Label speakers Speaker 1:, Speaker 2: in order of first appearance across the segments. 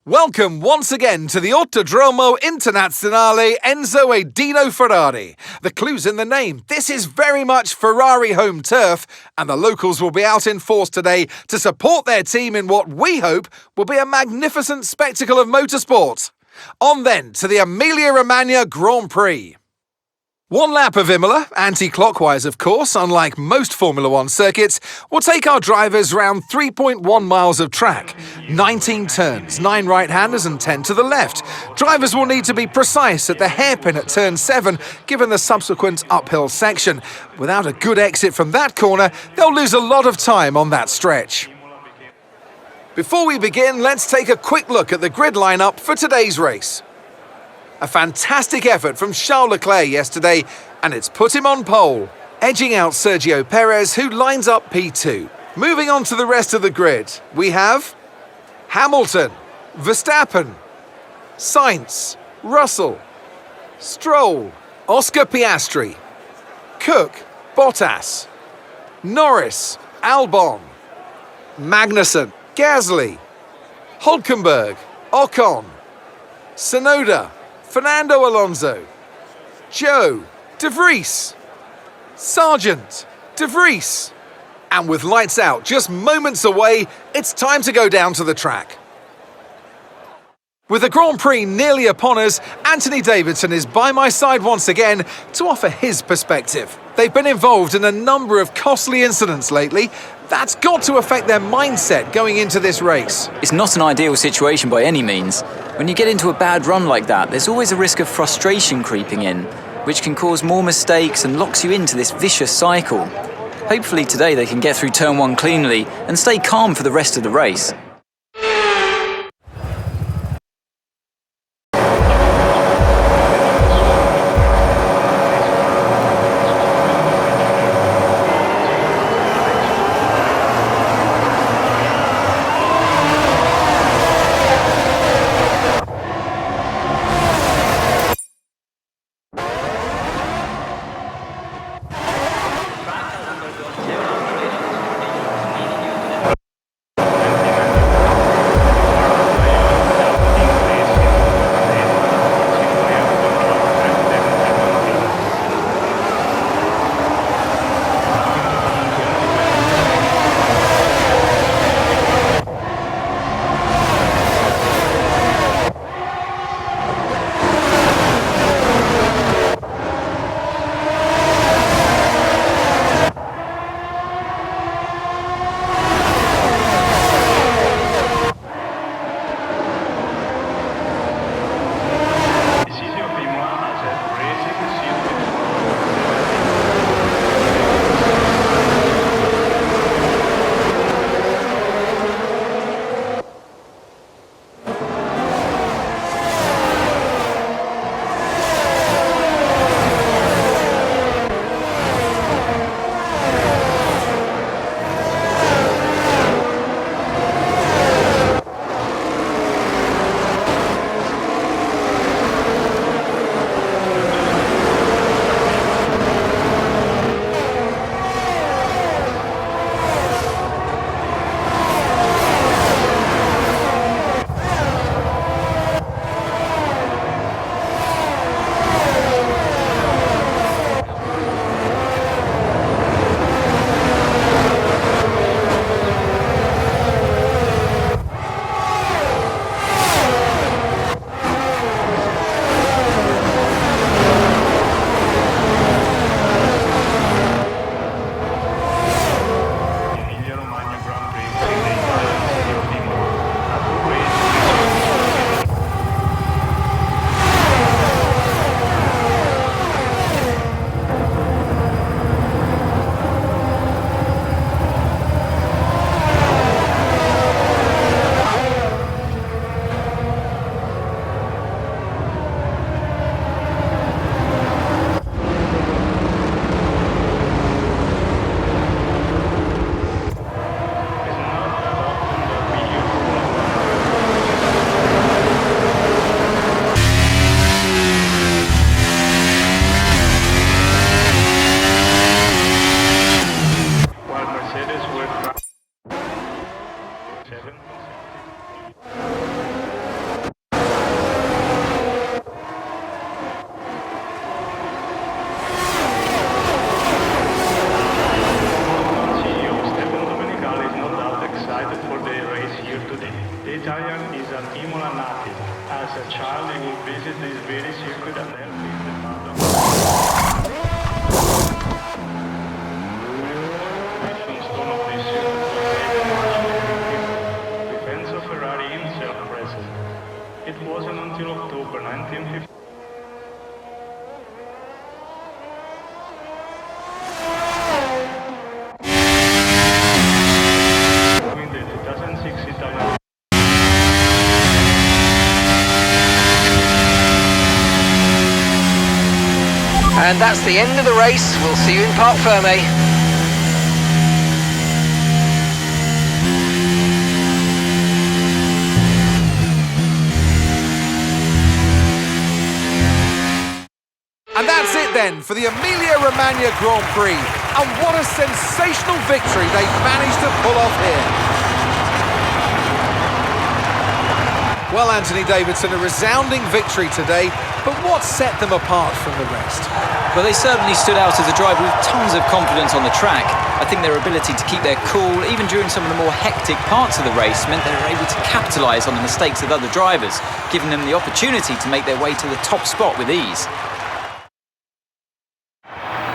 Speaker 1: Welcome once again to the Autodromo Internazionale Enzo e Dino Ferrari. The clue's in the name. This is very much Ferrari home turf, and the locals will be out in force today to support their team in what we hope will be a magnificent spectacle of motorsport. On then to the Emilia-Romagna Grand Prix. One lap of Imola, anti-clockwise of course, unlike most Formula One circuits, will take our drivers round 3.1 miles of track. 19 turns, 9 right-handers and 10 to the left. Drivers will need to be precise at the hairpin at turn 7, given the subsequent uphill section. Without a good exit from that corner, they'll lose a lot of time on that stretch. Before we begin, let's take a quick look at the grid lineup for today's race. A fantastic effort from Charles Leclerc yesterday, and it's put him on pole, edging out Sergio Perez, who lines up P2. Moving on to the rest of the grid, we have Hamilton, Verstappen, Sainz, Russell, Stroll, Oscar Piastri, Cook, Bottas, Norris, Albon, Magnussen, Gasly, Hulkenberg, Ocon, Tsunoda, Fernando Alonso, Joe, De Vries, Sargent, De Vries. And with lights out just moments away, it's time to go down to the track. With the Grand Prix nearly upon us, Anthony Davidson is by my side once again to offer his perspective. They've been involved in a number of costly incidents lately. That's got to affect their mindset going into this race.
Speaker 2: It's not an ideal situation by any means. When you get into a bad run like that, there's always a risk of frustration creeping in, which can cause more mistakes and locks you into this vicious cycle. Hopefully today they can get through turn 1 cleanly and stay calm for the rest of the race.
Speaker 3: Italian is an Imola native. As a child, he would visit this very circuit and then leave the paddock. Stone of this circuit was very much with Enzo Ferrari himself present. It wasn't until October 1950.
Speaker 4: And that's the end of the race. We'll see you in Parc Fermé.
Speaker 1: And that's it then for the Emilia-Romagna Grand Prix. And what a sensational victory they've managed to pull off here. Well, Anthony Davidson, a resounding victory today, but what set them apart from the rest?
Speaker 2: Well, they certainly stood out as a driver with tons of confidence on the track. I think their ability to keep their cool, even during some of the more hectic parts of the race, meant they were able to capitalise on the mistakes of other drivers, giving them the opportunity to make their way to the top spot with ease.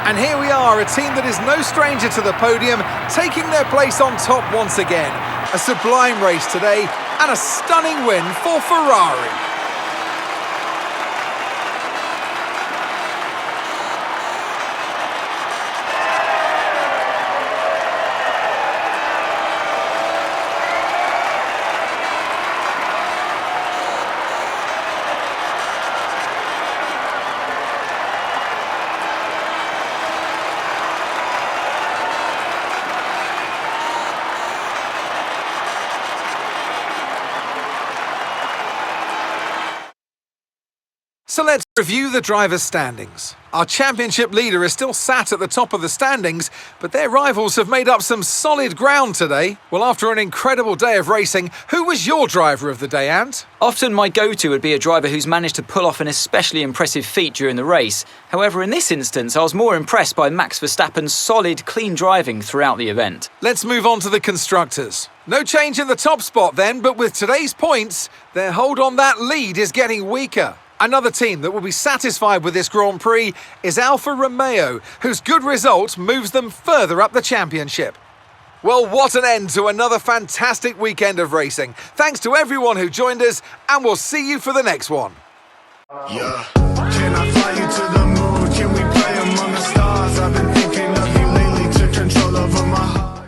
Speaker 1: And here we are, a team that is no stranger to the podium, taking their place on top once again. A sublime race today, and a stunning win for Ferrari. So let's review the drivers' standings. Our championship leader is still sat at the top of the standings, but their rivals have made up some solid ground today. Well, after an incredible day of racing, who was your driver of the day, Ant?
Speaker 2: Often my go-to would be a driver who's managed to pull off an especially impressive feat during the race. However, in this instance, I was more impressed by Max Verstappen's solid, clean driving throughout the event.
Speaker 1: Let's move on to the constructors. No change in the top spot then, but with today's points, their hold on that lead is getting weaker. Another team that will be satisfied with this Grand Prix is Alfa Romeo, whose good result moves them further up the championship. Well, what an end to another fantastic weekend of racing. Thanks to everyone who joined us, and we'll see you for the next one.
Speaker 5: Yeah, can I fly you to the